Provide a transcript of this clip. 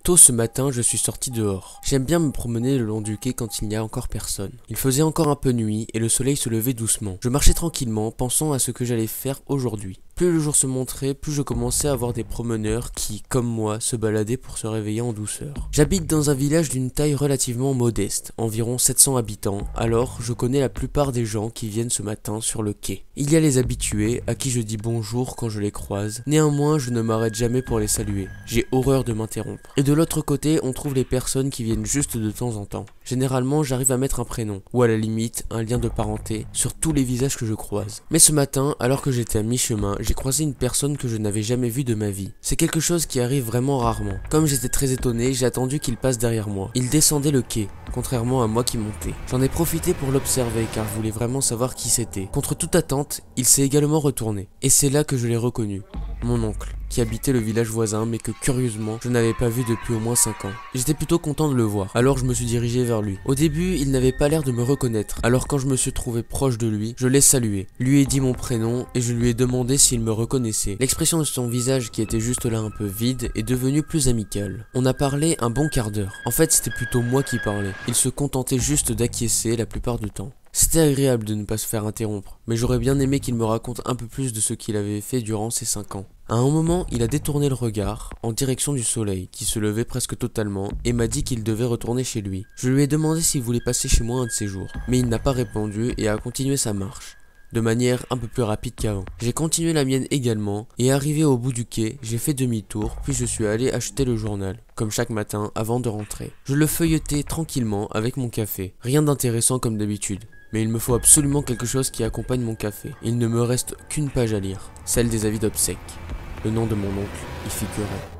Tôt ce matin, je suis sorti dehors. J'aime bien me promener le long du quai quand il n'y a encore personne. Il faisait encore un peu nuit et le soleil se levait doucement. Je marchais tranquillement, pensant à ce que j'allais faire aujourd'hui. Plus le jour se montrait, plus je commençais à voir des promeneurs qui, comme moi, se baladaient pour se réveiller en douceur. J'habite dans un village d'une taille relativement modeste, environ 700 habitants, alors je connais la plupart des gens qui viennent ce matin sur le quai. Il y a les habitués, à qui je dis bonjour quand je les croise, néanmoins je ne m'arrête jamais pour les saluer. J'ai horreur de m'interrompre. Et de l'autre côté, on trouve les personnes qui viennent juste de temps en temps. Généralement, j'arrive à mettre un prénom, ou à la limite, un lien de parenté, sur tous les visages que je croise. Mais ce matin, alors que j'étais à mi-chemin, j'ai croisé une personne que je n'avais jamais vue de ma vie. C'est quelque chose qui arrive vraiment rarement. Comme j'étais très étonné, j'ai attendu qu'il passe derrière moi. Il descendait le quai, contrairement à moi qui montais. J'en ai profité pour l'observer car je voulais vraiment savoir qui c'était. Contre toute attente, il s'est également retourné. Et c'est là que je l'ai reconnu. Mon oncle, qui habitait le village voisin mais que curieusement je n'avais pas vu depuis au moins 5 ans. J'étais plutôt content de le voir, alors je me suis dirigé vers lui. Au début, il n'avait pas l'air de me reconnaître, alors quand je me suis trouvé proche de lui, je l'ai salué, lui ai dit mon prénom et je lui ai demandé s'il me reconnaissait. L'expression de son visage qui était juste là un peu vide est devenue plus amicale. On a parlé un bon quart d'heure. En fait, c'était plutôt moi qui parlais. Il se contentait juste d'acquiescer la plupart du temps. C'était agréable de ne pas se faire interrompre, mais j'aurais bien aimé qu'il me raconte un peu plus de ce qu'il avait fait durant ces 5 ans. À un moment, il a détourné le regard en direction du soleil, qui se levait presque totalement, et m'a dit qu'il devait retourner chez lui. Je lui ai demandé s'il voulait passer chez moi un de ces jours, mais il n'a pas répondu et a continué sa marche, de manière un peu plus rapide qu'avant. J'ai continué la mienne également, et arrivé au bout du quai, j'ai fait demi-tour, puis je suis allé acheter le journal, comme chaque matin avant de rentrer. Je le feuilletais tranquillement avec mon café, rien d'intéressant comme d'habitude. Mais il me faut absolument quelque chose qui accompagne mon café. Il ne me reste qu'une page à lire, celle des avis d'obsèques. Le nom de mon oncle y figurait.